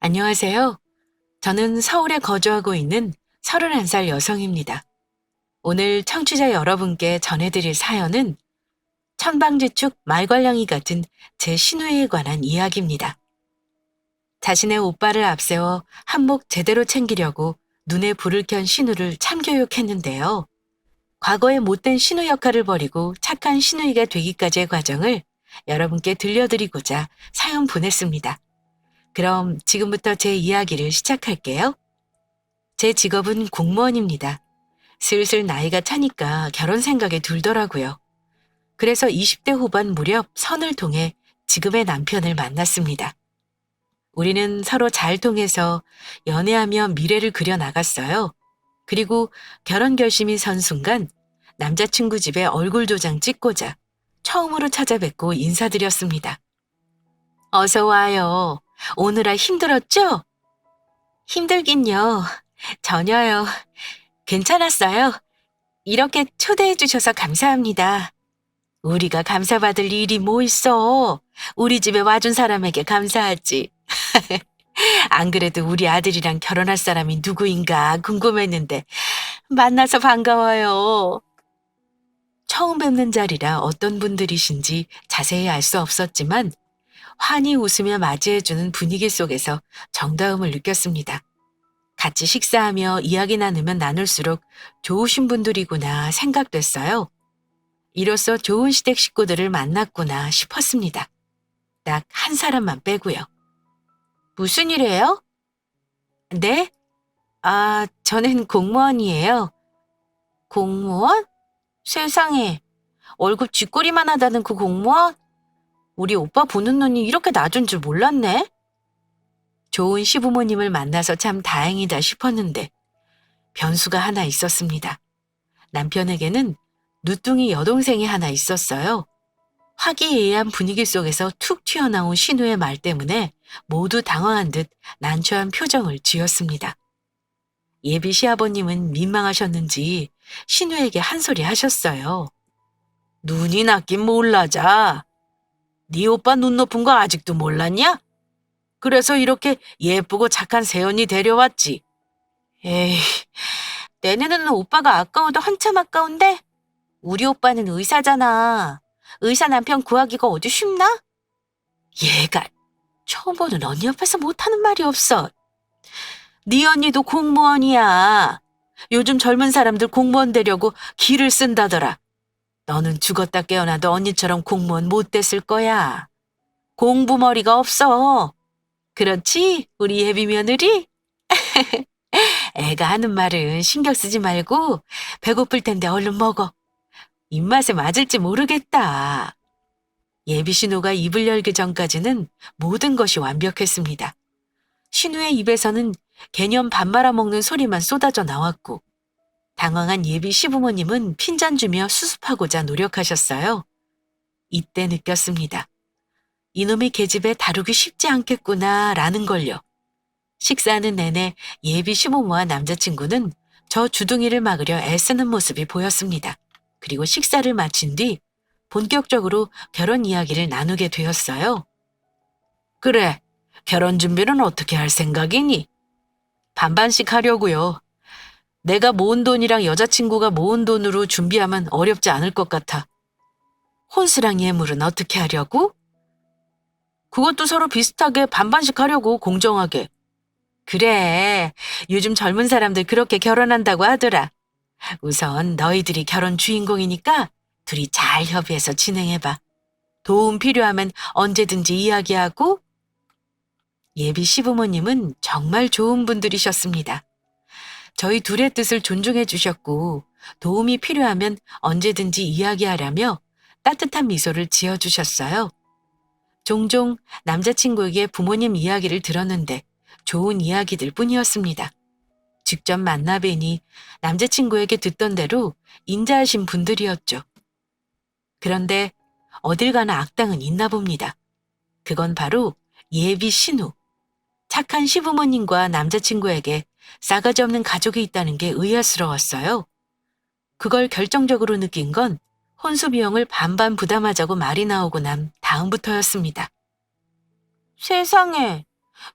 안녕하세요. 저는 서울에 거주하고 있는 31살 여성입니다. 오늘 청취자 여러분께 전해드릴 사연은 천방지축 말괄량이 같은 제 신우이에 관한 이야기입니다. 자신의 오빠를 앞세워 한몫 제대로 챙기려고 눈에 불을 켠 신우를 참교육했는데요. 과거의 못된 신우 역할을 버리고 착한 신우이가 되기까지의 과정을 여러분께 들려드리고자 사연 보냈습니다. 그럼 지금부터 제 이야기를 시작할게요. 제 직업은 공무원입니다. 슬슬 나이가 차니까 결혼 생각이 들더라고요. 그래서 20대 후반 무렵 선을 통해 지금의 남편을 만났습니다. 우리는 서로 잘 통해서 연애하며 미래를 그려나갔어요. 그리고 결혼 결심이 선 순간 남자친구 집에 얼굴 도장 찍고자 처음으로 찾아뵙고 인사드렸습니다. 어서 와요. 오느라 힘들었죠? 힘들긴요. 전혀요. 괜찮았어요. 이렇게 초대해 주셔서 감사합니다. 우리가 감사받을 일이 뭐 있어. 우리 집에 와준 사람에게 감사하지. 안 그래도 우리 아들이랑 결혼할 사람이 누구인가 궁금했는데 만나서 반가워요. 처음 뵙는 자리라 어떤 분들이신지 자세히 알 수 없었지만 환히 웃으며 맞이해주는 분위기 속에서 정다움을 느꼈습니다. 같이 식사하며 이야기 나누면 나눌수록 좋으신 분들이구나 생각됐어요. 이로써 좋은 시댁 식구들을 만났구나 싶었습니다. 딱 한 사람만 빼고요. 무슨 일이에요? 네? 저는 공무원이에요. 공무원? 세상에, 월급 쥐꼬리만 하다는 그 공무원? 우리 오빠 보는 눈이 이렇게 낮은 줄 몰랐네. 좋은 시부모님을 만나서 참 다행이다 싶었는데 변수가 하나 있었습니다. 남편에게는 누뚱이 여동생이 하나 있었어요. 화기애애한 분위기 속에서 툭 튀어나온 신우의 말 때문에 모두 당황한 듯 난처한 표정을 지었습니다. 예비 시아버님은 민망하셨는지 신우에게 한 소리 하셨어요. 눈이 낮긴 몰라자. 네 오빠 눈 높은 거 아직도 몰랐냐? 그래서 이렇게 예쁘고 착한 새언니 데려왔지. 에이, 내 눈에는 오빠가 아까워도 한참 아까운데 우리 오빠는 의사잖아. 의사 남편 구하기가 어디 쉽나? 얘가 처음 보는 언니 옆에서 못하는 말이 없어. 네 언니도 공무원이야. 요즘 젊은 사람들 공무원 되려고 기를 쓴다더라. 너는 죽었다 깨어나도 언니처럼 공무원 못 됐을 거야. 공부머리가 없어. 그렇지? 우리 예비 며느리? 애가 하는 말은 신경 쓰지 말고 배고플 텐데 얼른 먹어. 입맛에 맞을지 모르겠다. 예비 신우가 입을 열기 전까지는 모든 것이 완벽했습니다. 신우의 입에서는 개념 밥 말아먹는 소리만 쏟아져 나왔고 당황한 예비 시부모님은 핀잔 주며 수습하고자 노력하셨어요. 이때 느꼈습니다. 이놈의 계집애 다루기 쉽지 않겠구나 라는 걸요. 식사하는 내내 예비 시부모와 남자친구는 저 주둥이를 막으려 애쓰는 모습이 보였습니다. 그리고 식사를 마친 뒤 본격적으로 결혼 이야기를 나누게 되었어요. 그래, 결혼 준비는 어떻게 할 생각이니? 반반씩 하려고요. 내가 모은 돈이랑 여자친구가 모은 돈으로 준비하면 어렵지 않을 것 같아. 혼수랑 예물은 어떻게 하려고? 그것도 서로 비슷하게 반반씩 하려고, 공정하게. 그래, 요즘 젊은 사람들 그렇게 결혼한다고 하더라. 우선 너희들이 결혼 주인공이니까 둘이 잘 협의해서 진행해봐. 도움 필요하면 언제든지 이야기하고. 예비 시부모님은 정말 좋은 분들이셨습니다. 저희 둘의 뜻을 존중해 주셨고 도움이 필요하면 언제든지 이야기하라며 따뜻한 미소를 지어주셨어요. 종종 남자친구에게 부모님 이야기를 들었는데 좋은 이야기들 뿐이었습니다. 직접 만나 뵈니 남자친구에게 듣던 대로 인자하신 분들이었죠. 그런데 어딜 가나 악당은 있나 봅니다. 그건 바로 예비 신우. 착한 시부모님과 남자친구에게 싸가지 없는 가족이 있다는 게 의아스러웠어요. 그걸 결정적으로 느낀 건 혼수 비용을 반반 부담하자고 말이 나오고 난 다음부터였습니다. 세상에,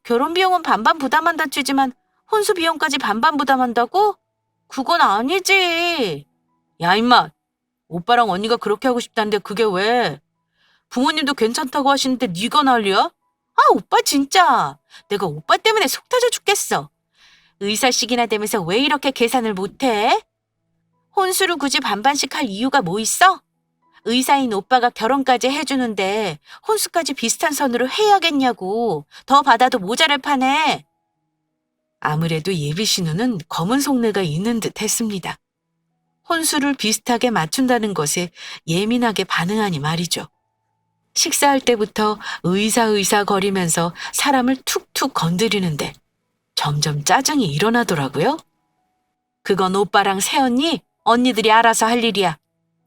결혼 비용은 반반 부담한다 치지만 혼수 비용까지 반반 부담한다고? 그건 아니지. 야, 임마. 오빠랑 언니가 그렇게 하고 싶다는데 그게 왜? 부모님도 괜찮다고 하시는데 네가 난리야? 아, 오빠 진짜. 내가 오빠 때문에 속 터져 죽겠어. 의사식이나 되면서 왜 이렇게 계산을 못해? 혼수를 굳이 반반씩 할 이유가 뭐 있어? 의사인 오빠가 결혼까지 해주는데 혼수까지 비슷한 선으로 해야겠냐고. 더 받아도 모자랄 판에. 아무래도 예비 신우는 검은 속내가 있는 듯 했습니다. 혼수를 비슷하게 맞춘다는 것에 예민하게 반응하니 말이죠. 식사할 때부터 의사 거리면서 사람을 툭툭 건드리는데 점점 짜증이 일어나더라고요. 그건 오빠랑 새언니, 언니들이 알아서 할 일이야.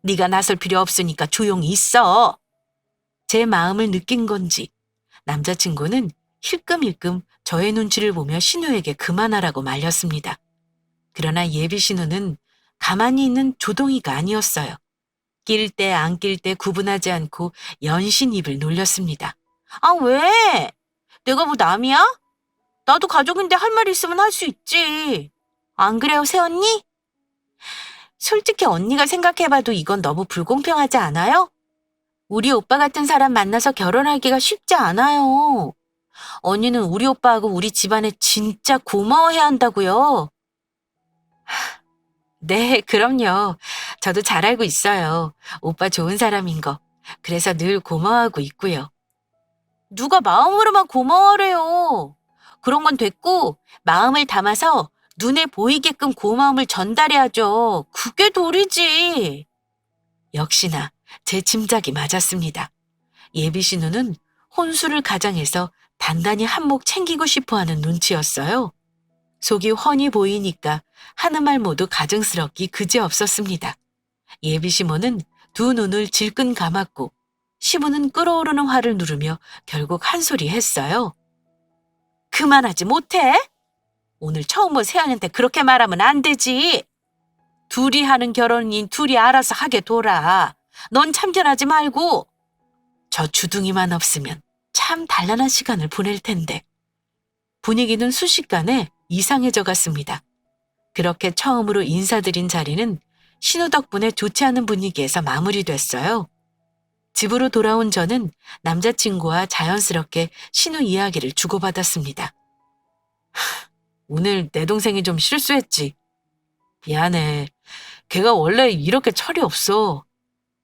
네가 나설 필요 없으니까 조용히 있어. 제 마음을 느낀 건지 남자친구는 힐끔힐끔 저의 눈치를 보며 신우에게 그만하라고 말렸습니다. 그러나 예비 신우는 가만히 있는 조동이가 아니었어요. 낄 때 안 낄 때 구분하지 않고 연신 입을 놀렸습니다. 아, 왜? 내가 뭐 남이야? 나도 가족인데 할 말 있으면 할 수 있지. 안 그래요, 새언니? 솔직히 언니가 생각해봐도 이건 너무 불공평하지 않아요? 우리 오빠 같은 사람 만나서 결혼하기가 쉽지 않아요. 언니는 우리 오빠하고 우리 집안에 진짜 고마워해야 한다고요. 네, 그럼요. 저도 잘 알고 있어요. 오빠 좋은 사람인 거. 그래서 늘 고마워하고 있고요. 누가 마음으로만 고마워래요. 그런 건 됐고 마음을 담아서 눈에 보이게끔 고마움을 전달해야죠. 그게 도리지. 역시나 제 짐작이 맞았습니다. 예비 신우는 혼수를 가장해서 단단히 한몫 챙기고 싶어하는 눈치였어요. 속이 훤히 보이니까 하는 말 모두 가증스럽기 그지없었습니다. 예비 시모는 두 눈을 질끈 감았고 시부는 끓어오르는 화를 누르며 결국 한 소리 했어요. 그만하지 못해? 오늘 처음 본 새언니한테 그렇게 말하면 안 되지. 둘이 하는 결혼인 둘이 알아서 하게 둬라. 넌 참견하지 말고. 저 주둥이만 없으면 참 단란한 시간을 보낼 텐데. 분위기는 순식간에 이상해져 갔습니다. 그렇게 처음으로 인사드린 자리는 신우 덕분에 좋지 않은 분위기에서 마무리됐어요. 집으로 돌아온 저는 남자친구와 자연스럽게 신우 이야기를 주고받았습니다. 오늘 내 동생이 좀 실수했지. 미안해. 걔가 원래 이렇게 철이 없어.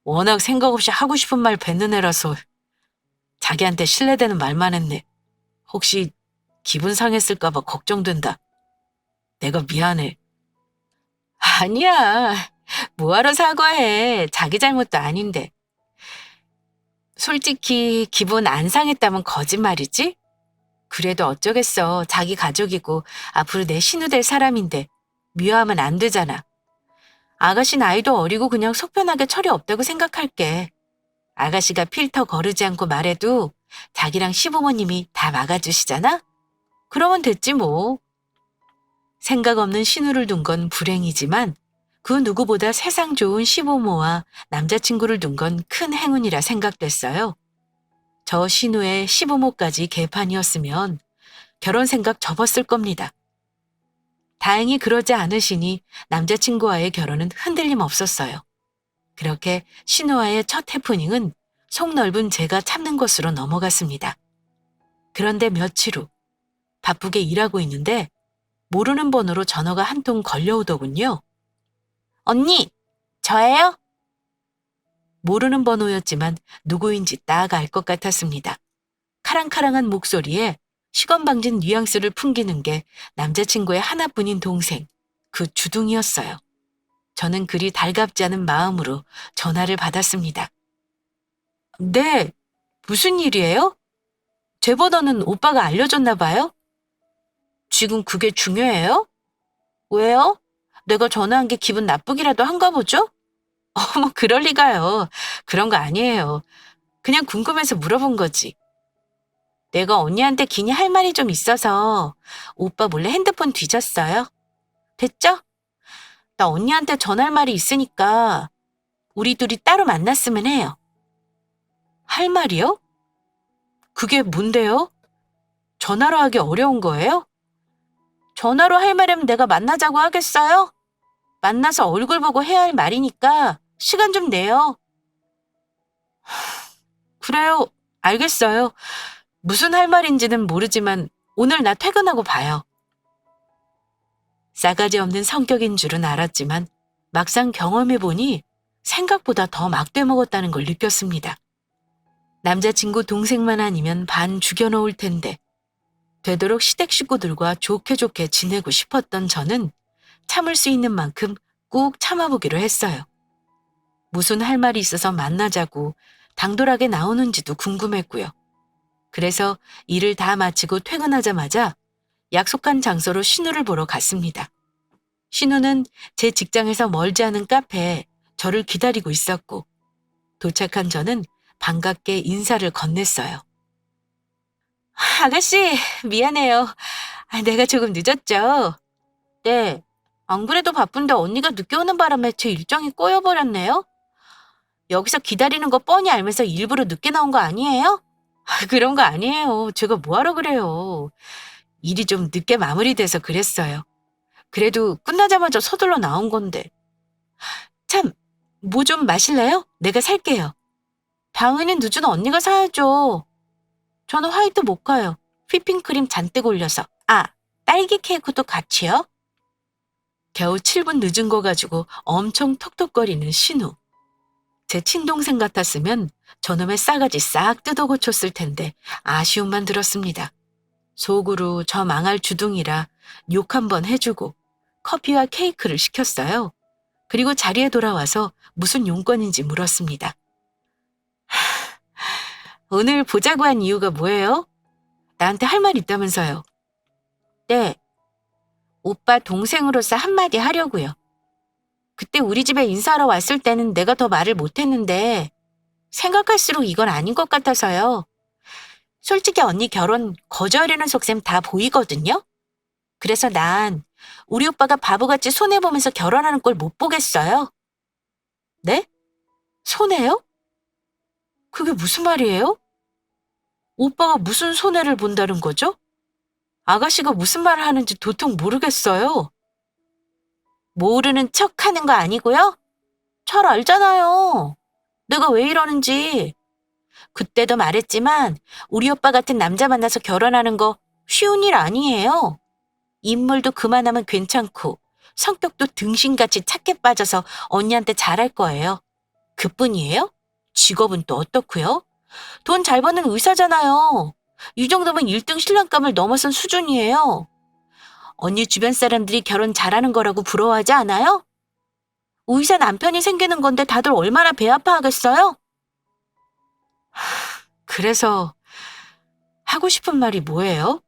워낙 생각 없이 하고 싶은 말 뱉는 애라서 자기한테 신뢰되는 말만 했네. 혹시 기분 상했을까 봐 걱정된다. 내가 미안해. 아니야. 뭐하러 사과해. 자기 잘못도 아닌데. 솔직히 기분 안 상했다면 거짓말이지? 그래도 어쩌겠어. 자기 가족이고 앞으로 내 신우 될 사람인데 미워하면 안 되잖아. 아가씨 나이도 어리고 그냥 속편하게 철이 없다고 생각할게. 아가씨가 필터 거르지 않고 말해도 자기랑 시부모님이 다 막아주시잖아? 그러면 됐지 뭐. 생각 없는 신우를 둔 건 불행이지만 그 누구보다 세상 좋은 시부모와 남자친구를 둔 건 큰 행운이라 생각됐어요. 저 신우의 시부모까지 개판이었으면 결혼 생각 접었을 겁니다. 다행히 그러지 않으시니 남자친구와의 결혼은 흔들림 없었어요. 그렇게 신우와의 첫 해프닝은 속 넓은 제가 참는 것으로 넘어갔습니다. 그런데 며칠 후 바쁘게 일하고 있는데 모르는 번호로 전화가 한 통 걸려오더군요. 언니, 저예요? 모르는 번호였지만 누구인지 딱 알 것 같았습니다. 카랑카랑한 목소리에 시건방진 뉘앙스를 풍기는 게 남자친구의 하나뿐인 동생, 그 주둥이였어요. 저는 그리 달갑지 않은 마음으로 전화를 받았습니다. 네, 무슨 일이에요? 제 번호는 오빠가 알려줬나 봐요? 지금 그게 중요해요? 왜요? 내가 전화한 게 기분 나쁘기라도 한가 보죠? 어머, 그럴 리가요. 그런 거 아니에요. 그냥 궁금해서 물어본 거지. 내가 언니한테 괜히 할 말이 좀 있어서 오빠 몰래 핸드폰 뒤졌어요. 됐죠? 나 언니한테 전할 말이 있으니까 우리 둘이 따로 만났으면 해요. 할 말이요? 그게 뭔데요? 전화로 하기 어려운 거예요? 전화로 할 말이면 내가 만나자고 하겠어요? 만나서 얼굴 보고 해야 할 말이니까 시간 좀 내요. 그래요. 알겠어요. 무슨 할 말인지는 모르지만 오늘 나 퇴근하고 봐요. 싸가지 없는 성격인 줄은 알았지만 막상 경험해보니 생각보다 더 막대 먹었다는 걸 느꼈습니다. 남자친구 동생만 아니면 반 죽여놓을 텐데 되도록 시댁 식구들과 좋게 좋게 지내고 싶었던 저는 참을 수 있는 만큼 꾹 참아보기로 했어요. 무슨 할 말이 있어서 만나자고 당돌하게 나오는지도 궁금했고요. 그래서 일을 다 마치고 퇴근하자마자 약속한 장소로 신우를 보러 갔습니다. 신우는 제 직장에서 멀지 않은 카페에 저를 기다리고 있었고 도착한 저는 반갑게 인사를 건넸어요. 아가씨, 미안해요. 내가 조금 늦었죠? 네. 안 그래도 바쁜데 언니가 늦게 오는 바람에 제 일정이 꼬여버렸네요. 여기서 기다리는 거 뻔히 알면서 일부러 늦게 나온 거 아니에요? 그런 거 아니에요. 제가 뭐하러 그래요. 일이 좀 늦게 마무리돼서 그랬어요. 그래도 끝나자마자 서둘러 나온 건데. 참, 뭐 좀 마실래요? 내가 살게요. 당연히 늦은 언니가 사야죠. 저는 화이트 모카요. 휘핑크림 잔뜩 올려서. 딸기 케이크도 같이요? 겨우 7분 늦은 거 가지고 엄청 톡톡거리는 신우. 제 친동생 같았으면 저놈의 싸가지 싹 뜯어 고쳤을 텐데 아쉬움만 들었습니다. 속으로 저 망할 주둥이라 욕 한번 해주고 커피와 케이크를 시켰어요. 그리고 자리에 돌아와서 무슨 용건인지 물었습니다. 오늘 보자고 한 이유가 뭐예요? 나한테 할 말 있다면서요. 네. 오빠 동생으로서 한마디 하려고요. 그때 우리 집에 인사하러 왔을 때는 내가 더 말을 못했는데 생각할수록 이건 아닌 것 같아서요. 솔직히 언니 결혼 거절하려는 속셈 다 보이거든요? 그래서 난 우리 오빠가 바보같이 손해보면서 결혼하는 꼴 못 보겠어요. 네? 손해요? 그게 무슨 말이에요? 오빠가 무슨 손해를 본다는 거죠? 아가씨가 무슨 말을 하는지 도통 모르겠어요. 모르는 척 하는 거 아니고요? 잘 알잖아요. 내가 왜 이러는지. 그때도 말했지만 우리 오빠 같은 남자 만나서 결혼하는 거 쉬운 일 아니에요. 인물도 그만하면 괜찮고 성격도 등신같이 착해 빠져서 언니한테 잘할 거예요. 그뿐이에요? 직업은 또 어떻고요? 돈 잘 버는 의사잖아요. 이 정도면 1등 신랑감을 넘어선 수준이에요. 언니 주변 사람들이 결혼 잘하는 거라고 부러워하지 않아요? 의사 남편이 생기는 건데 다들 얼마나 배 아파하겠어요? 그래서 하고 싶은 말이 뭐예요?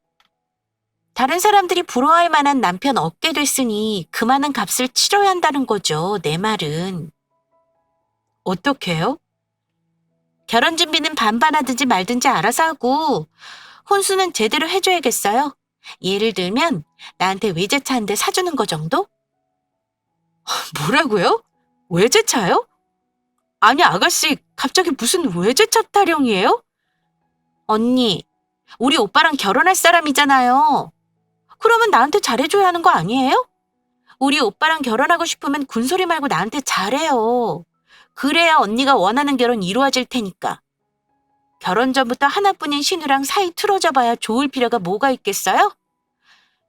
다른 사람들이 부러워할 만한 남편 얻게 됐으니 그 많은 값을 치러야 한다는 거죠, 내 말은. 어떻게요? 결혼 준비는 반반 하든지 말든지 알아서 하고 혼수는 제대로 해줘야겠어요. 예를 들면 나한테 외제차 한 대 사주는 거 정도? 뭐라고요? 외제차요? 아니 아가씨 갑자기 무슨 외제차 타령이에요? 언니, 우리 오빠랑 결혼할 사람이잖아요. 그러면 나한테 잘해줘야 하는 거 아니에요? 우리 오빠랑 결혼하고 싶으면 군소리 말고 나한테 잘해요. 그래야 언니가 원하는 결혼 이루어질 테니까. 결혼 전부터 하나뿐인 신우랑 사이 틀어져 봐야 좋을 필요가 뭐가 있겠어요?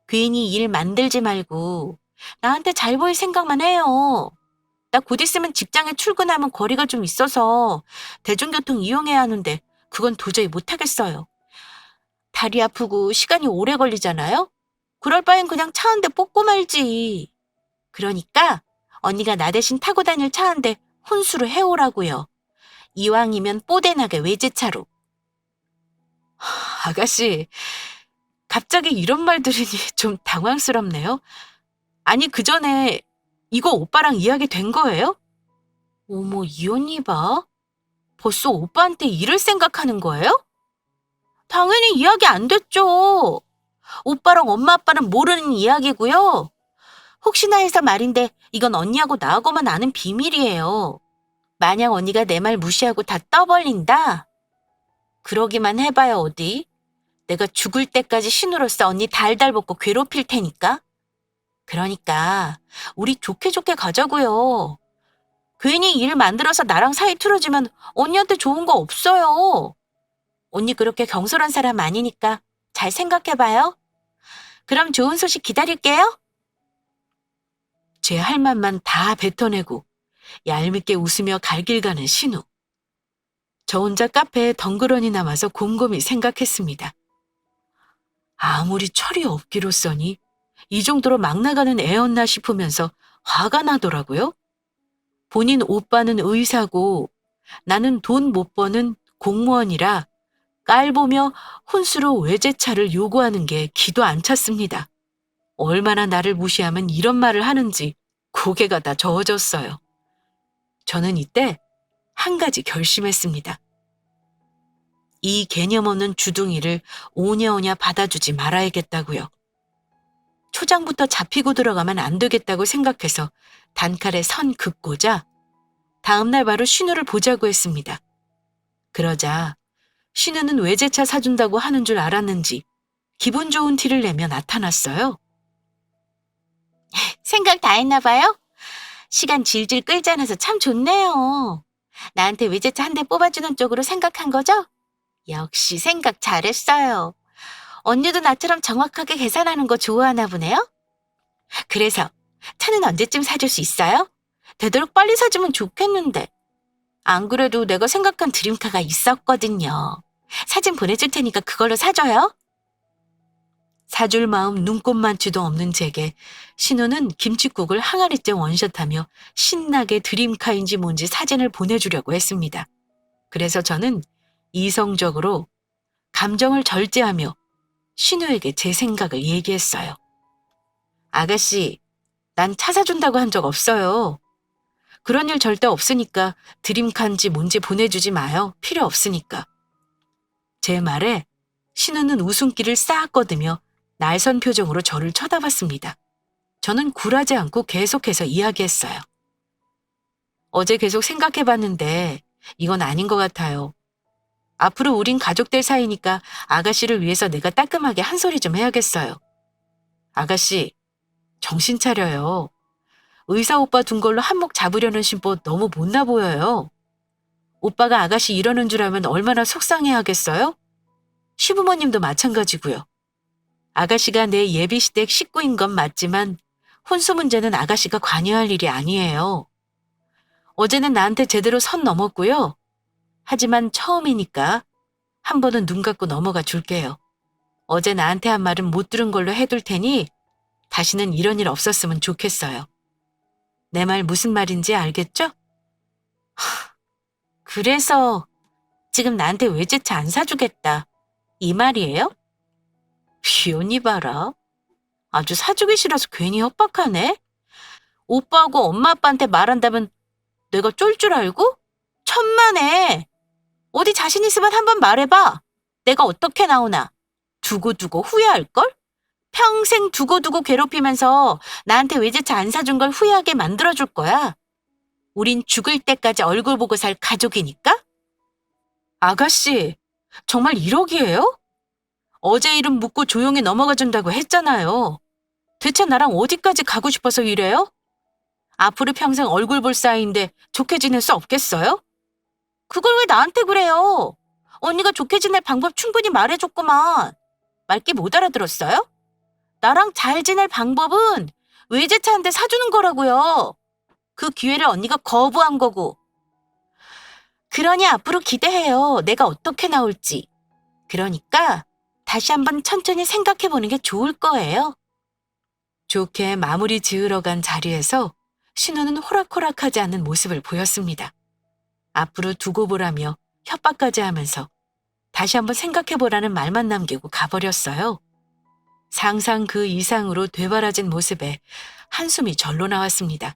괜히 일 만들지 말고 나한테 잘 보일 생각만 해요. 나 곧 있으면 직장에 출근하면 거리가 좀 있어서 대중교통 이용해야 하는데 그건 도저히 못하겠어요. 다리 아프고 시간이 오래 걸리잖아요? 그럴 바엔 그냥 차 한 대 뽑고 말지. 그러니까 언니가 나 대신 타고 다닐 차 한 대 혼수로 해오라고요. 이왕이면 뽀대나게 외제차로. 아가씨, 갑자기 이런 말 들으니 좀 당황스럽네요. 아니 그 전에 이거 오빠랑 이야기 된 거예요? 어머 이 언니 봐. 벌써 오빠한테 이럴 생각하는 거예요? 당연히 이야기 안 됐죠. 오빠랑 엄마 아빠는 모르는 이야기고요. 혹시나 해서 말인데 이건 언니하고 나하고만 아는 비밀이에요. 만약 언니가 내 말 무시하고 다 떠벌린다? 그러기만 해봐요 어디. 내가 죽을 때까지 신우로서 언니 달달 볶고 괴롭힐 테니까. 그러니까 우리 좋게 좋게 가자고요. 괜히 일 만들어서 나랑 사이 틀어지면 언니한테 좋은 거 없어요. 언니 그렇게 경솔한 사람 아니니까 잘 생각해봐요. 그럼 좋은 소식 기다릴게요. 제 할 말만 다 뱉어내고 얄밉게 웃으며 갈 길 가는 신우. 저 혼자 카페에 덩그러니 남아서 곰곰이 생각했습니다. 아무리 철이 없기로써니 이 정도로 막 나가는 애였나 싶으면서 화가 나더라고요. 본인 오빠는 의사고 나는 돈 못 버는 공무원이라 깔보며 혼수로 외제차를 요구하는 게 기도 안 찼습니다. 얼마나 나를 무시하면 이런 말을 하는지 고개가 다 저어졌어요. 저는 이때 한 가지 결심했습니다. 이 개념 없는 주둥이를 오냐오냐 받아주지 말아야겠다고요. 초장부터 잡히고 들어가면 안 되겠다고 생각해서 단칼에 선 긋고자 다음날 바로 신우를 보자고 했습니다. 그러자 신우는 외제차 사준다고 하는 줄 알았는지 기분 좋은 티를 내며 나타났어요. 생각 다 했나 봐요? 시간 질질 끌지 않아서 참 좋네요. 나한테 외제차 한 대 뽑아주는 쪽으로 생각한 거죠? 역시 생각 잘했어요. 언니도 나처럼 정확하게 계산하는 거 좋아하나 보네요? 그래서 차는 언제쯤 사줄 수 있어요? 되도록 빨리 사주면 좋겠는데. 안 그래도 내가 생각한 드림카가 있었거든요. 사진 보내줄 테니까 그걸로 사줘요. 사줄 마음 눈꼽만치도 없는 제게 신우는 김칫국을 항아리째 원샷하며 신나게 드림카인지 뭔지 사진을 보내주려고 했습니다. 그래서 저는 이성적으로 감정을 절제하며 신우에게 제 생각을 얘기했어요. 아가씨, 난 차 사준다고 한 적 없어요. 그런 일 절대 없으니까 드림카인지 뭔지 보내주지 마요. 필요 없으니까. 제 말에 신우는 웃음기를 싹 걷으며 날선 표정으로 저를 쳐다봤습니다. 저는 굴하지 않고 계속해서 이야기했어요. 어제 계속 생각해봤는데 이건 아닌 것 같아요. 앞으로 우린 가족들 사이니까 아가씨를 위해서 내가 따끔하게 한 소리 좀 해야겠어요. 아가씨, 정신 차려요. 의사 오빠 둔 걸로 한몫 잡으려는 심보 너무 못나 보여요. 오빠가 아가씨 이러는 줄 알면 얼마나 속상해 하겠어요? 시부모님도 마찬가지고요. 아가씨가 내 예비시댁 식구인 건 맞지만 혼수 문제는 아가씨가 관여할 일이 아니에요. 어제는 나한테 제대로 선 넘었고요. 하지만 처음이니까 한 번은 눈 감고 넘어가 줄게요. 어제 나한테 한 말은 못 들은 걸로 해둘 테니 다시는 이런 일 없었으면 좋겠어요. 내 말 무슨 말인지 알겠죠? 그래서 지금 나한테 외제차 안 사주겠다. 이 말이에요? 비연이 봐라. 아주 사주기 싫어서 괜히 협박하네. 오빠하고 엄마 아빠한테 말한다면 내가 쫄 줄 알고? 천만에. 어디 자신 있으면 한번 말해봐. 내가 어떻게 나오나. 두고두고 후회할걸? 평생 두고두고 괴롭히면서 나한테 외제차 안 사준 걸 후회하게 만들어줄 거야. 우린 죽을 때까지 얼굴 보고 살 가족이니까? 아가씨, 정말 1억이에요? 어제 일은 묻고 조용히 넘어가 준다고 했잖아요. 대체 나랑 어디까지 가고 싶어서 이래요? 앞으로 평생 얼굴 볼 사이인데 좋게 지낼 수 없겠어요? 그걸 왜 나한테 그래요? 언니가 좋게 지낼 방법 충분히 말해줬구만. 말귀 못 알아들었어요? 나랑 잘 지낼 방법은 외제차 한 대 사주는 거라고요. 그 기회를 언니가 거부한 거고. 그러니 앞으로 기대해요. 내가 어떻게 나올지. 그러니까 다시 한번 천천히 생각해보는 게 좋을 거예요. 좋게 마무리 지으러 간 자리에서 신우는 호락호락하지 않는 모습을 보였습니다. 앞으로 두고 보라며 협박까지 하면서 다시 한번 생각해보라는 말만 남기고 가버렸어요. 상상 그 이상으로 되바라진 모습에 한숨이 절로 나왔습니다.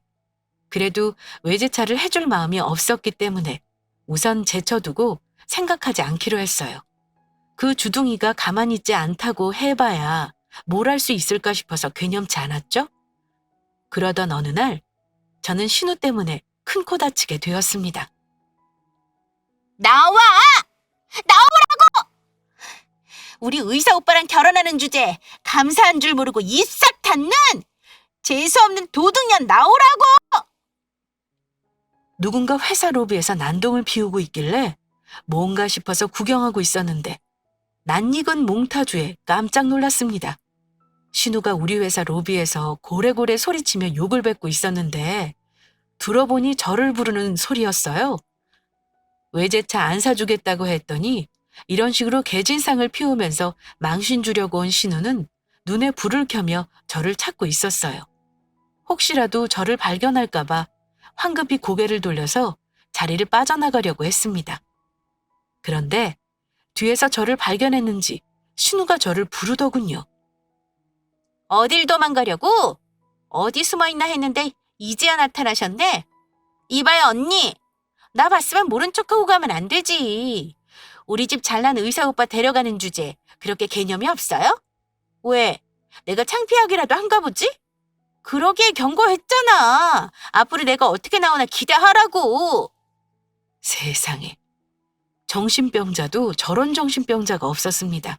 그래도 외제차를 해줄 마음이 없었기 때문에 우선 제쳐두고 생각하지 않기로 했어요. 그 주둥이가 가만히 있지 않다고 해봐야 뭘 할 수 있을까 싶어서 괴념치 않았죠? 그러던 어느 날 저는 신우 때문에 큰 코 다치게 되었습니다. 나와! 나오라고! 우리 의사 오빠랑 결혼하는 주제에 감사한 줄 모르고 이 싹 닫는 재수없는 도둑년 나오라고! 누군가 회사 로비에서 난동을 피우고 있길래 뭔가 싶어서 구경하고 있었는데 낯익은 몽타주에 깜짝 놀랐습니다. 신우가 우리 회사 로비에서 고래고래 소리치며 욕을 뱉고 있었는데 들어보니 저를 부르는 소리였어요. 외제차 안 사주겠다고 했더니 이런 식으로 개진상을 피우면서 망신 주려고 온 신우는 눈에 불을 켜며 저를 찾고 있었어요. 혹시라도 저를 발견할까봐 황급히 고개를 돌려서 자리를 빠져나가려고 했습니다. 그런데 뒤에서 저를 발견했는지 신우가 저를 부르더군요. 어딜 도망가려고? 어디 숨어있나 했는데 이제야 나타나셨네? 이봐요 언니, 나 봤으면 모른 척하고 가면 안 되지. 우리 집 잘난 의사 오빠 데려가는 주제 그렇게 개념이 없어요? 왜? 내가 창피하기라도 한가 보지? 그러기에 경고했잖아. 앞으로 내가 어떻게 나오나 기대하라고. 세상에. 정신병자도 저런 정신병자가 없었습니다.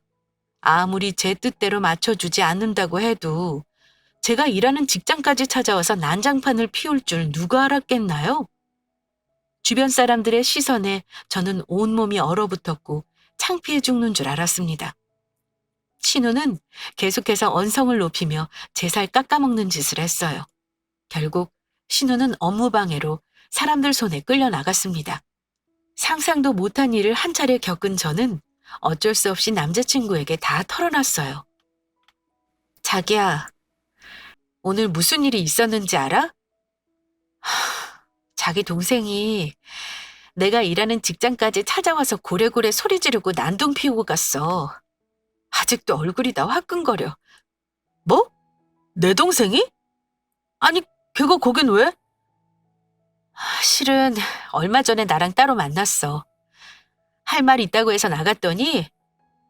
아무리 제 뜻대로 맞춰주지 않는다고 해도 제가 일하는 직장까지 찾아와서 난장판을 피울 줄 누가 알았겠나요? 주변 사람들의 시선에 저는 온몸이 얼어붙었고 창피해 죽는 줄 알았습니다. 신우는 계속해서 언성을 높이며 제 살 깎아먹는 짓을 했어요. 결국 신우는 업무방해로 사람들 손에 끌려 나갔습니다. 상상도 못한 일을 한 차례 겪은 저는 어쩔 수 없이 남자친구에게 다 털어놨어요. 자기야, 오늘 무슨 일이 있었는지 알아? 자기 동생이 내가 일하는 직장까지 찾아와서 고래고래 소리 지르고 난동 피우고 갔어. 아직도 얼굴이 다 화끈거려. 뭐? 내 동생이? 아니, 걔가 거긴 왜? 실은 얼마 전에 나랑 따로 만났어. 할 말 있다고 해서 나갔더니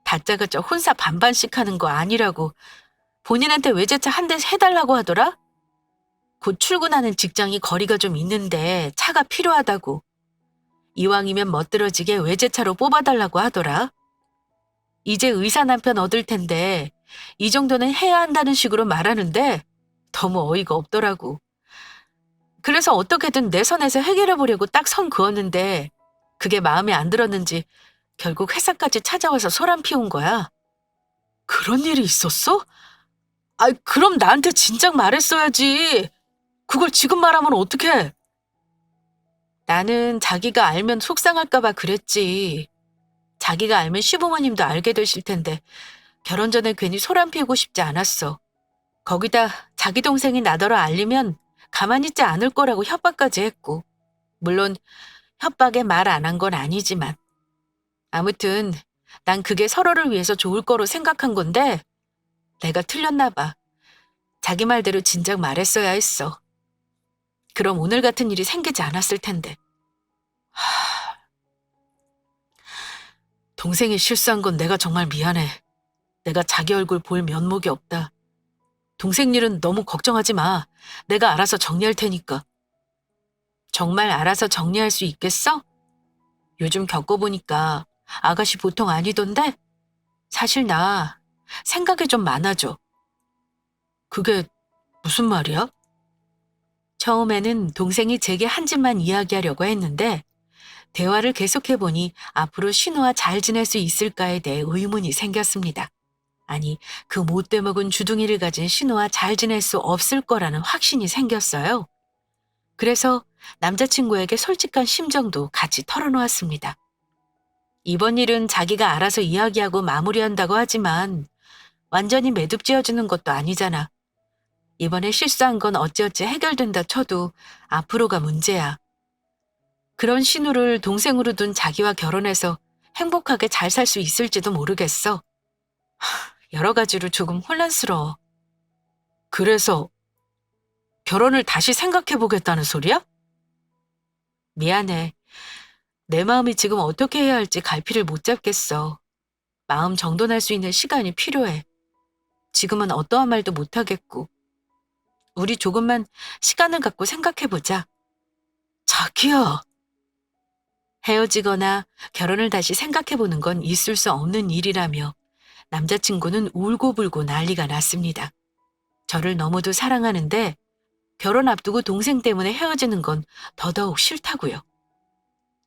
다짜고짜 혼사 반반씩 하는 거 아니라고 본인한테 외제차 한 대 해달라고 하더라? 곧 출근하는 직장이 거리가 좀 있는데 차가 필요하다고. 이왕이면 멋들어지게 외제차로 뽑아달라고 하더라. 이제 의사 남편 얻을 텐데 이 정도는 해야 한다는 식으로 말하는데 너무 어이가 없더라고. 그래서 어떻게든 내 선에서 해결해 보려고 딱 선 그었는데 그게 마음에 안 들었는지 결국 회사까지 찾아와서 소란 피운 거야. 그런 일이 있었어? 아이, 그럼 나한테 진작 말했어야지. 그걸 지금 말하면 어떡해? 나는 자기가 알면 속상할까봐 그랬지. 자기가 알면 시부모님도 알게 되실 텐데 결혼 전에 괜히 소란 피우고 싶지 않았어. 거기다 자기 동생이 나더러 알리면 가만히 있지 않을 거라고 협박까지 했고. 물론 협박에 말 안 한 건 아니지만. 아무튼 난 그게 서로를 위해서 좋을 거로 생각한 건데 내가 틀렸나 봐. 자기 말대로 진작 말했어야 했어. 그럼 오늘 같은 일이 생기지 않았을 텐데. 동생이 실수한 건 내가 정말 미안해. 내가 자기 얼굴 볼 면목이 없다. 동생 일은 너무 걱정하지 마. 내가 알아서 정리할 테니까. 정말 알아서 정리할 수 있겠어? 요즘 겪어보니까 아가씨 보통 아니던데? 사실 나 생각이 좀 많아져. 그게 무슨 말이야? 처음에는 동생이 제게 한 집만 이야기하려고 했는데 대화를 계속해보니 앞으로 신우와 잘 지낼 수 있을까에 대해 의문이 생겼습니다. 아니, 그 못돼 먹은 주둥이를 가진 신우와 잘 지낼 수 없을 거라는 확신이 생겼어요. 그래서 남자친구에게 솔직한 심정도 같이 털어놓았습니다. 이번 일은 자기가 알아서 이야기하고 마무리한다고 하지만 완전히 매듭 지어주는 것도 아니잖아. 이번에 실수한 건 어찌어찌 해결된다 쳐도 앞으로가 문제야. 그런 신우를 동생으로 둔 자기와 결혼해서 행복하게 잘 살 수 있을지도 모르겠어. 여러 가지로 조금 혼란스러워. 그래서 결혼을 다시 생각해보겠다는 소리야? 미안해. 내 마음이 지금 어떻게 해야 할지 갈피를 못 잡겠어. 마음 정돈할 수 있는 시간이 필요해. 지금은 어떠한 말도 못하겠고. 우리 조금만 시간을 갖고 생각해보자. 자기야. 헤어지거나 결혼을 다시 생각해보는 건 있을 수 없는 일이라며 남자친구는 울고불고 난리가 났습니다. 저를 너무도 사랑하는데 결혼 앞두고 동생 때문에 헤어지는 건 더더욱 싫다고요.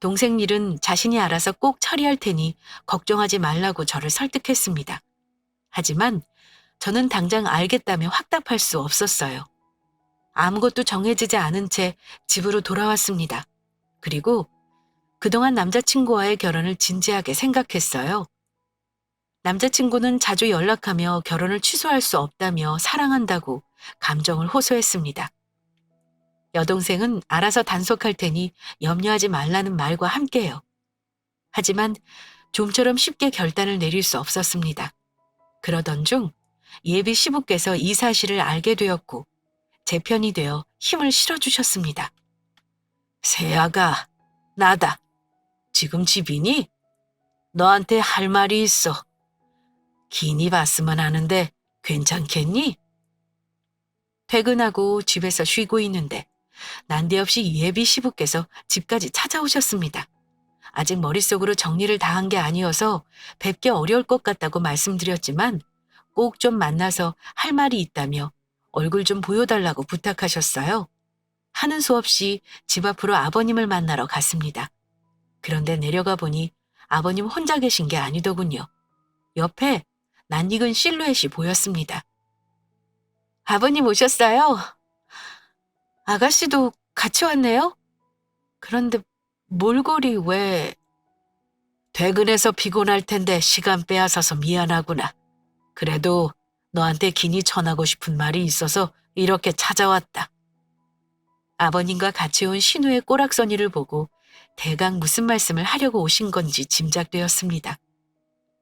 동생 일은 자신이 알아서 꼭 처리할 테니 걱정하지 말라고 저를 설득했습니다. 하지만 저는 당장 알겠다며 확답할 수 없었어요. 아무것도 정해지지 않은 채 집으로 돌아왔습니다. 그리고 그동안 남자친구와의 결혼을 진지하게 생각했어요. 남자친구는 자주 연락하며 결혼을 취소할 수 없다며 사랑한다고 감정을 호소했습니다. 여동생은 알아서 단속할 테니 염려하지 말라는 말과 함께요. 하지만 좀처럼 쉽게 결단을 내릴 수 없었습니다. 그러던 중 예비 시부께서 이 사실을 알게 되었고 제 편이 되어 힘을 실어주셨습니다. 세아가, 나다. 지금 집이니? 너한테 할 말이 있어. 기니 봤으면 하는데 괜찮겠니? 퇴근하고 집에서 쉬고 있는데 난데없이 예비 시부께서 집까지 찾아오셨습니다. 아직 머릿속으로 정리를 다 한 게 아니어서 뵙기 어려울 것 같다고 말씀드렸지만 꼭 좀 만나서 할 말이 있다며 얼굴 좀 보여달라고 부탁하셨어요. 하는 수 없이 집 앞으로 아버님을 만나러 갔습니다. 그런데 내려가 보니 아버님 혼자 계신 게 아니더군요. 옆에 낯익은 실루엣이 보였습니다. 아버님 오셨어요? 아가씨도 같이 왔네요? 그런데 몰골이 왜... 퇴근해서 피곤할 텐데 시간 빼앗아서 미안하구나. 그래도 너한테 긴히 전하고 싶은 말이 있어서 이렇게 찾아왔다. 아버님과 같이 온 신우의 꼬락서니를 보고 대강 무슨 말씀을 하려고 오신 건지 짐작되었습니다.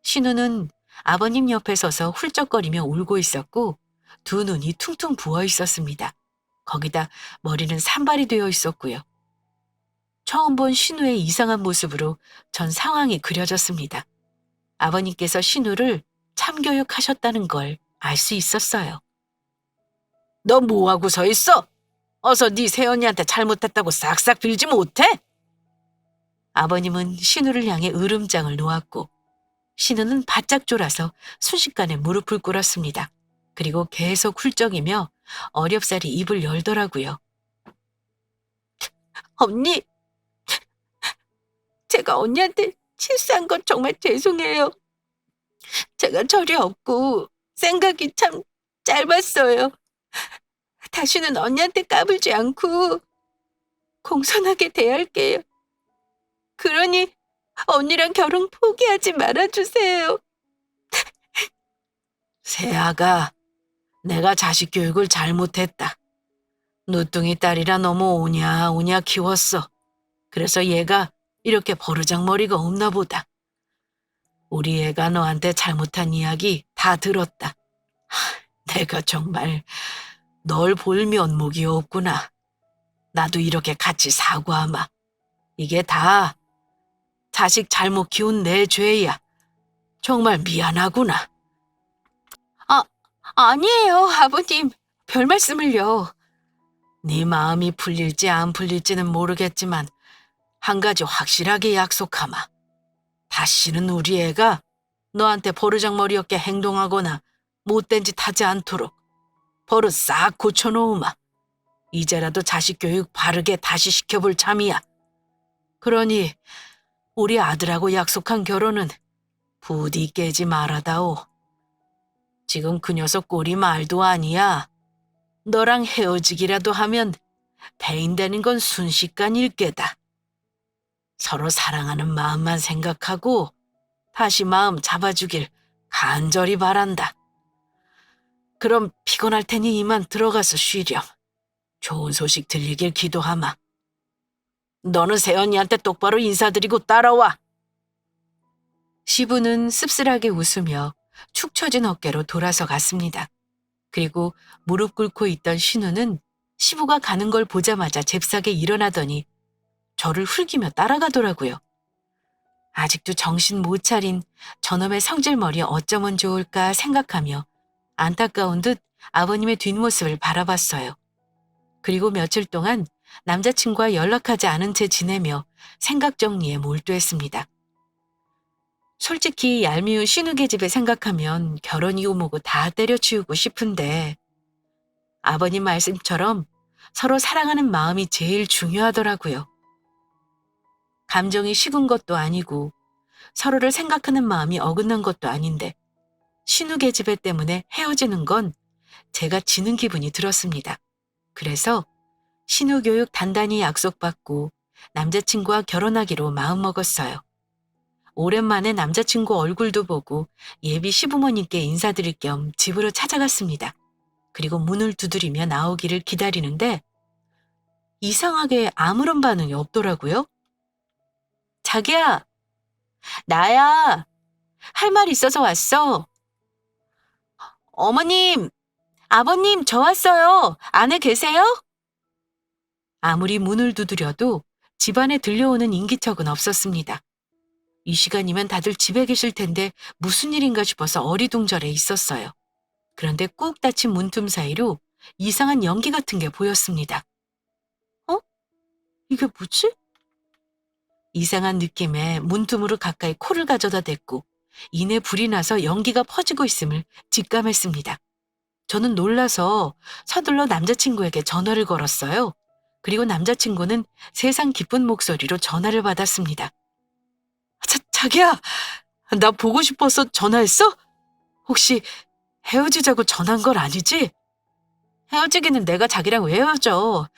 신우는 아버님 옆에 서서 훌쩍거리며 울고 있었고 두 눈이 퉁퉁 부어 있었습니다. 거기다 머리는 산발이 되어 있었고요. 처음 본 신우의 이상한 모습으로 전 상황이 그려졌습니다. 아버님께서 신우를 참교육하셨다는 걸 알 수 있었어요. 너 뭐하고 서 있어? 어서 네 새언니한테 잘못했다고 싹싹 빌지 못해? 아버님은 신우를 향해 으름장을 놓았고 신우는 바짝 졸아서 순식간에 무릎을 꿇었습니다. 그리고 계속 훌쩍이며 어렵사리 입을 열더라고요. 언니, 제가 언니한테 실수한 건 정말 죄송해요. 제가 철이 없고 생각이 참 짧았어요. 다시는 언니한테 까불지 않고 공손하게 대할게요. 그러니 언니랑 결혼 포기하지 말아주세요. 세아가, 내가 자식 교육을 잘못했다. 누뚱이 딸이라 너무 오냐오냐 키웠어. 그래서 얘가 이렇게 버르장머리가 없나 보다. 우리 애가 너한테 잘못한 이야기 다 들었다. 내가 정말 널 볼 면목이 없구나. 나도 이렇게 같이 사과하마. 이게 다 자식 잘못 키운 내 죄야. 정말 미안하구나. 아니에요, 아버님. 별 말씀을요. 네 마음이 풀릴지 안 풀릴지는 모르겠지만 한 가지 확실하게 약속하마. 다시는 우리 애가 너한테 버르장머리 없게 행동하거나 못된 짓 하지 않도록 버릇 싹 고쳐놓으마. 이제라도 자식 교육 바르게 다시 시켜볼 참이야. 그러니 우리 아들하고 약속한 결혼은 부디 깨지 말아다오. 지금 그 녀석 꼴이 말도 아니야. 너랑 헤어지기라도 하면 배인되는 건 순식간일 게다. 서로 사랑하는 마음만 생각하고 다시 마음 잡아주길 간절히 바란다. 그럼 피곤할 테니 이만 들어가서 쉬렴. 좋은 소식 들리길 기도하마. 너는 새언니한테 똑바로 인사드리고 따라와. 시부는 씁쓸하게 웃으며 축 처진 어깨로 돌아서 갔습니다. 그리고 무릎 꿇고 있던 신우는 시부가 가는 걸 보자마자 잽싸게 일어나더니 저를 흘기며 따라가더라고요. 아직도 정신 못 차린 저놈의 성질머리 어쩌면 좋을까 생각하며 안타까운 듯 아버님의 뒷모습을 바라봤어요. 그리고 며칠 동안 남자친구와 연락하지 않은 채 지내며 생각 정리에 몰두했습니다. 솔직히 얄미운 신우개 집에 생각하면 결혼이고 뭐고 다 때려치우고 싶은데 아버님 말씀처럼 서로 사랑하는 마음이 제일 중요하더라고요. 감정이 식은 것도 아니고 서로를 생각하는 마음이 어긋난 것도 아닌데 신우개 집에 때문에 헤어지는 건 제가 지는 기분이 들었습니다. 그래서 신우교육 단단히 약속받고 남자친구와 결혼하기로 마음먹었어요. 오랜만에 남자친구 얼굴도 보고 예비 시부모님께 인사드릴 겸 집으로 찾아갔습니다. 그리고 문을 두드리며 나오기를 기다리는데 이상하게 아무런 반응이 없더라고요. 자기야, 나야. 할 말 있어서 왔어. 어머님, 아버님, 저 왔어요. 안에 계세요? 아무리 문을 두드려도 집안에 들려오는 인기척은 없었습니다. 이 시간이면 다들 집에 계실 텐데 무슨 일인가 싶어서 어리둥절해 있었어요. 그런데 꾹 닫힌 문틈 사이로 이상한 연기 같은 게 보였습니다. 어? 이게 뭐지? 이상한 느낌에 문틈으로 가까이 코를 가져다 댔고 이내 불이 나서 연기가 퍼지고 있음을 직감했습니다. 저는 놀라서 서둘러 남자친구에게 전화를 걸었어요. 그리고 남자친구는 세상 기쁜 목소리로 전화를 받았습니다. 자기야, 나 보고 싶어서 전화했어? 혹시 헤어지자고 전화한 건 아니지? 헤어지기는 내가 자기랑 왜 헤어져?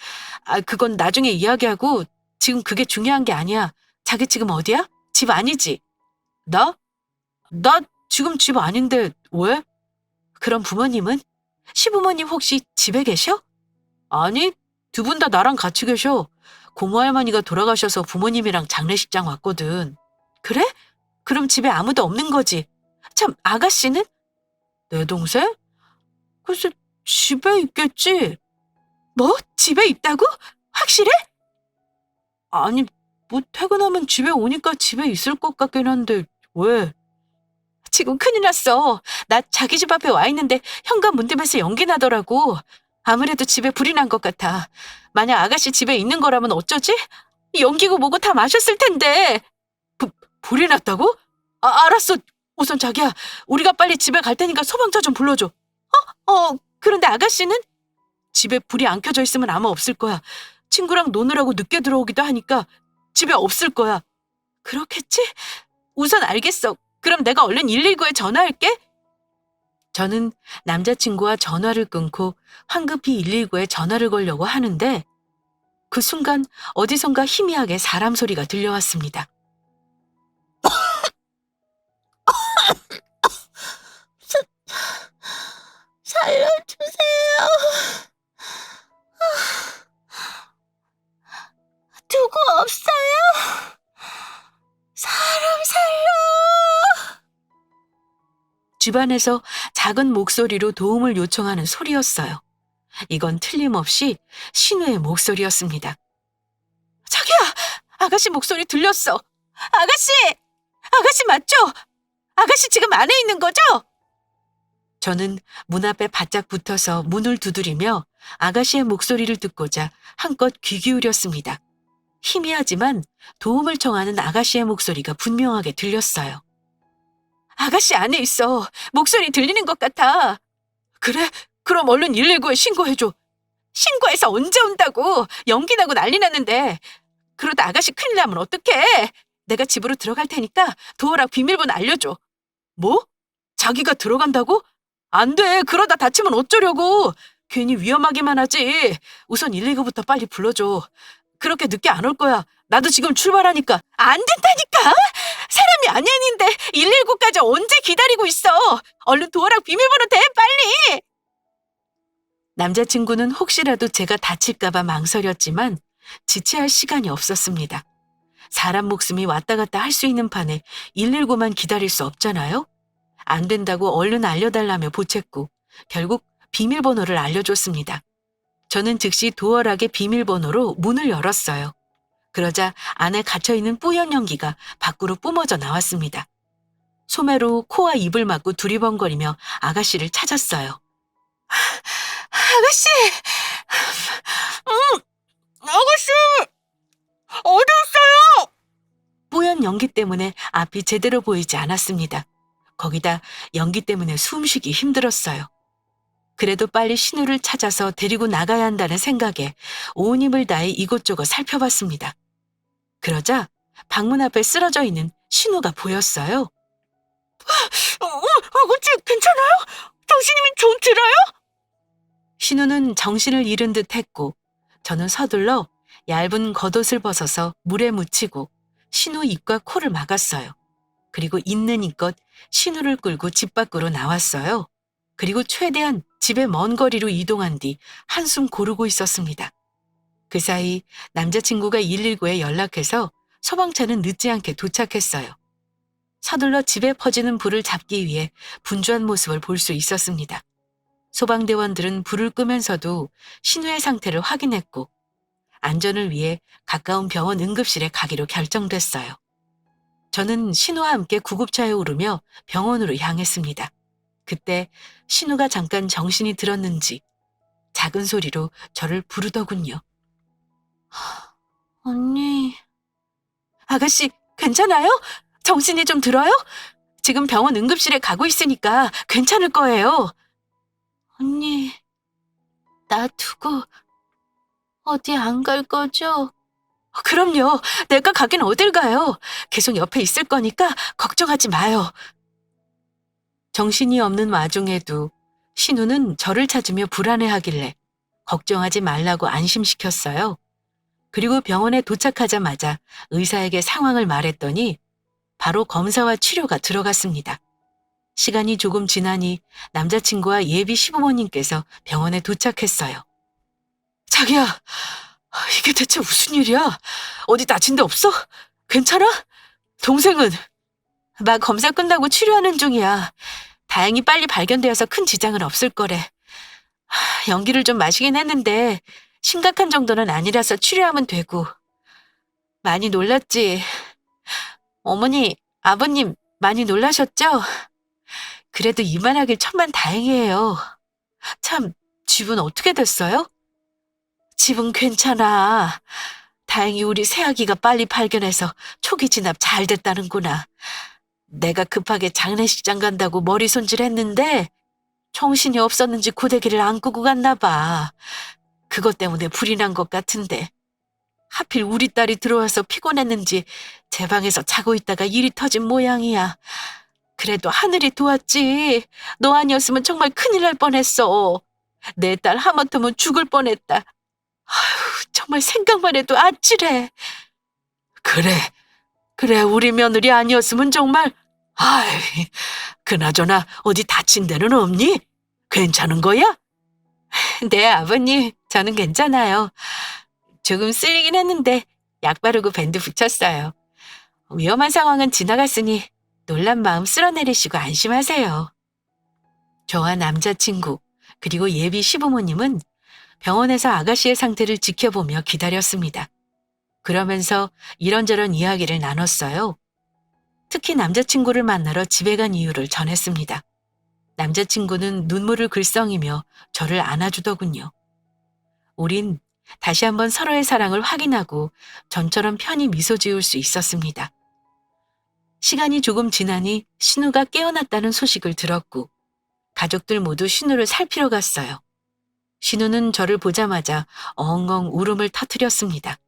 그건 나중에 이야기하고 지금 그게 중요한 게 아니야. 자기 지금 어디야? 집 아니지? 나? 나 지금 집 아닌데 왜? 그럼 부모님은? 시부모님 혹시 집에 계셔? 아니, 두 분 다 나랑 같이 계셔. 고모 할머니가 돌아가셔서 부모님이랑 장례식장 왔거든. 그래? 그럼 집에 아무도 없는 거지. 참, 아가씨는? 내 동생? 글쎄, 집에 있겠지. 뭐? 집에 있다고? 확실해? 아니, 뭐 퇴근하면 집에 오니까 집에 있을 것 같긴 한데 왜? 지금 큰일 났어. 나 자기 집 앞에 와 있는데 현관 문틈에서 연기 나더라고. 아무래도 집에 불이 난 것 같아. 만약 아가씨 집에 있는 거라면 어쩌지? 연기고 뭐고 다 마셨을 텐데. 불이 났다고? 알았어. 우선 자기야, 우리가 빨리 집에 갈 테니까 소방차 좀 불러줘. 그런데 아가씨는? 집에 불이 안 켜져 있으면 아마 없을 거야. 친구랑 노느라고 늦게 들어오기도 하니까 집에 없을 거야. 그렇겠지? 우선 알겠어. 그럼 내가 얼른 119에 전화할게. 저는 남자친구와 전화를 끊고 황급히 119에 전화를 걸려고 하는데 그 순간 어디선가 희미하게 사람 소리가 들려왔습니다. 살려주세요. 누구 없어요? 사람 살려. 집안에서 작은 목소리로 도움을 요청하는 소리였어요. 이건 틀림없이 신우의 목소리였습니다. 자기야! 아가씨 목소리 들렸어. 아가씨! 아가씨 맞죠? 아가씨 지금 안에 있는 거죠? 저는 문 앞에 바짝 붙어서 문을 두드리며 아가씨의 목소리를 듣고자 한껏 귀 기울였습니다. 희미하지만 도움을 청하는 아가씨의 목소리가 분명하게 들렸어요. 아가씨 안에 있어. 목소리 들리는 것 같아. 그래? 그럼 얼른 119에 신고해줘. 신고해서 언제 온다고. 연기 나고 난리 났는데. 그러다 아가씨 큰일 나면 어떡해. 내가 집으로 들어갈 테니까 도어락 비밀번호 알려줘. 뭐? 자기가 들어간다고? 안 돼. 그러다 다치면 어쩌려고. 괜히 위험하기만 하지. 우선 119부터 빨리 불러줘. 그렇게 늦게 안 올 거야. 나도 지금 출발하니까. 안 된다니까. 사람이 아닌데 119까지 언제 기다리고 있어. 얼른 도어락 비밀번호 대 빨리. 남자친구는 혹시라도 제가 다칠까 봐 망설였지만 지체할 시간이 없었습니다. 사람 목숨이 왔다 갔다 할 수 있는 판에 119만 기다릴 수 없잖아요. 안 된다고 얼른 알려달라며 보챘고 결국 비밀번호를 알려줬습니다. 저는 즉시 도어락의 비밀번호로 문을 열었어요. 그러자 안에 갇혀있는 뿌연 연기가 밖으로 뿜어져 나왔습니다. 소매로 코와 입을 막고 두리번거리며 아가씨를 찾았어요. 아가씨! 아가씨! 어디 있어요? 뽀얀 연기 때문에 앞이 제대로 보이지 않았습니다. 거기다 연기 때문에 숨쉬기 힘들었어요. 그래도 빨리 신우를 찾아서 데리고 나가야 한다는 생각에 온 힘을 다해 이곳저곳 살펴봤습니다. 그러자 방문 앞에 쓰러져 있는 신우가 보였어요. 아버지 괜찮아요? 당신님이 좀 들어요? 신우는 정신을 잃은 듯 했고 저는 서둘러 얇은 겉옷을 벗어서 물에 묻히고 신우 입과 코를 막았어요. 그리고 있는 힘껏 신우를 끌고 집 밖으로 나왔어요. 그리고 최대한 집의 먼 거리로 이동한 뒤 한숨 고르고 있었습니다. 그 사이 남자친구가 119에 연락해서 소방차는 늦지 않게 도착했어요. 서둘러 집에 퍼지는 불을 잡기 위해 분주한 모습을 볼 수 있었습니다. 소방대원들은 불을 끄면서도 신우의 상태를 확인했고 안전을 위해 가까운 병원 응급실에 가기로 결정됐어요. 저는 신우와 함께 구급차에 오르며 병원으로 향했습니다. 그때 신우가 잠깐 정신이 들었는지 작은 소리로 저를 부르더군요. 언니. 아가씨, 괜찮아요? 정신이 좀 들어요? 지금 병원 응급실에 가고 있으니까 괜찮을 거예요. 언니, 나 두고 어디 안 갈 거죠? 그럼요. 내가 가긴 어딜 가요. 계속 옆에 있을 거니까 걱정하지 마요. 정신이 없는 와중에도 신우는 저를 찾으며 불안해하길래 걱정하지 말라고 안심시켰어요. 그리고 병원에 도착하자마자 의사에게 상황을 말했더니 바로 검사와 치료가 들어갔습니다. 시간이 조금 지나니 남자친구와 예비 시부모님께서 병원에 도착했어요. 자기야, 이게 대체 무슨 일이야? 어디 다친 데 없어? 괜찮아? 동생은? 막 검사 끝나고 치료하는 중이야. 다행히 빨리 발견되어서 큰 지장은 없을 거래. 연기를 좀 마시긴 했는데 심각한 정도는 아니라서 치료하면 되고. 많이 놀랐지? 어머니, 아버님 많이 놀라셨죠? 그래도 이만하길 천만 다행이에요. 참, 집은 어떻게 됐어요? 집은 괜찮아. 다행히 우리 새아기가 빨리 발견해서 초기 진압 잘 됐다는구나. 내가 급하게 장례식장 간다고 머리 손질했는데 정신이 없었는지 고데기를 안 끄고 갔나 봐. 그것 때문에 불이 난 것 같은데. 하필 우리 딸이 들어와서 피곤했는지 제 방에서 자고 있다가 일이 터진 모양이야. 그래도 하늘이 도왔지. 너 아니었으면 정말 큰일 날 뻔했어. 내 딸 하마터면 죽을 뻔했다. 아휴, 정말 생각만 해도 아찔해. 그래, 우리 며느리 아니었으면 정말. 아이, 그나저나 어디 다친 데는 없니? 괜찮은 거야? 네, 아버님, 저는 괜찮아요. 조금 쓸리긴 했는데 약 바르고 밴드 붙였어요. 위험한 상황은 지나갔으니 놀란 마음 쓸어내리시고 안심하세요. 저와 남자친구 그리고 예비 시부모님은 병원에서 아가씨의 상태를 지켜보며 기다렸습니다. 그러면서 이런저런 이야기를 나눴어요. 특히 남자친구를 만나러 집에 간 이유를 전했습니다. 남자친구는 눈물을 글썽이며 저를 안아주더군요. 우린 다시 한번 서로의 사랑을 확인하고 전처럼 편히 미소 지을 수 있었습니다. 시간이 조금 지나니 신우가 깨어났다는 소식을 들었고 가족들 모두 신우를 살피러 갔어요. 신우는 저를 보자마자 엉엉 울음을 터뜨렸습니다.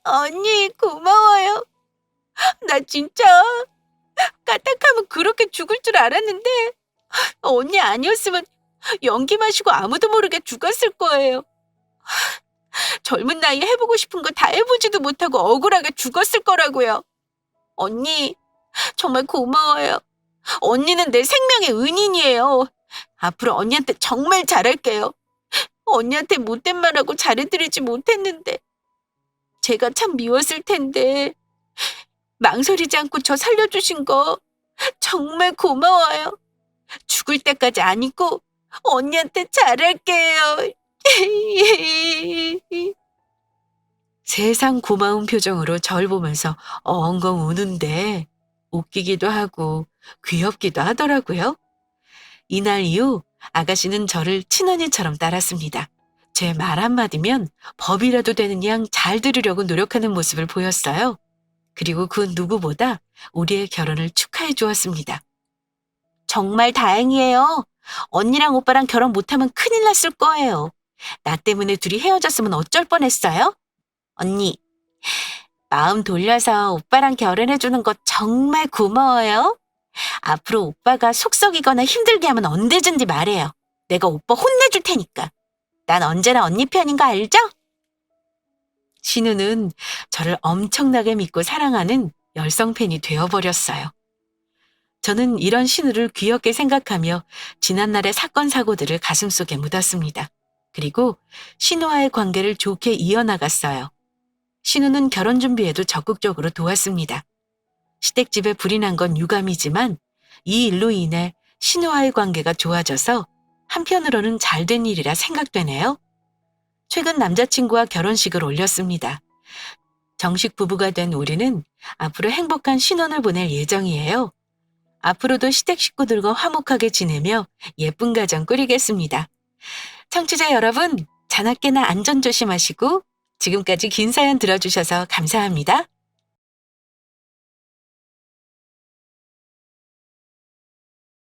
언니 고마워요. 나 진짜 까딱하면 그렇게 죽을 줄 알았는데 언니 아니었으면 연기 마시고 아무도 모르게 죽었을 거예요. 젊은 나이에 해보고 싶은 거 다 해보지도 못하고 억울하게 죽었을 거라고요. 언니, 정말 고마워요. 언니는 내 생명의 은인이에요. 앞으로 언니한테 정말 잘할게요. 언니한테 못된 말하고 잘해드리지 못했는데 제가 참 미웠을 텐데 망설이지 않고 저 살려주신 거 정말 고마워요. 죽을 때까지 안 잊고 언니한테 잘할게요. 세상 고마운 표정으로 절 보면서 엉엉 우는데 웃기기도 하고 귀엽기도 하더라고요. 이날 이후 아가씨는 저를 친언니처럼 따랐습니다. 제 말 한마디면 법이라도 되는 양 잘 들으려고 노력하는 모습을 보였어요. 그리고 그 누구보다 우리의 결혼을 축하해 주었습니다. 정말 다행이에요. 언니랑 오빠랑 결혼 못하면 큰일 났을 거예요. 나 때문에 둘이 헤어졌으면 어쩔 뻔했어요? 언니, 마음 돌려서 오빠랑 결혼해주는 거 정말 고마워요. 앞으로 오빠가 속 썩이거나 힘들게 하면 언제든지 말해요. 내가 오빠 혼내줄 테니까. 난 언제나 언니 편인 거 알죠? 신우는 저를 엄청나게 믿고 사랑하는 열성 팬이 되어버렸어요. 저는 이런 신우를 귀엽게 생각하며 지난날의 사건 사고들을 가슴속에 묻었습니다. 그리고 신우와의 관계를 좋게 이어나갔어요. 신우는 결혼 준비에도 적극적으로 도왔습니다. 시댁집에 불이 난 건 유감이지만 이 일로 인해 신우와의 관계가 좋아져서 한편으로는 잘된 일이라 생각되네요. 최근 남자친구와 결혼식을 올렸습니다. 정식 부부가 된 우리는 앞으로 행복한 신혼을 보낼 예정이에요. 앞으로도 시댁 식구들과 화목하게 지내며 예쁜 가정 꾸리겠습니다. 청취자 여러분, 자나깨나 안전 조심하시고 지금까지 긴 사연 들어주셔서 감사합니다.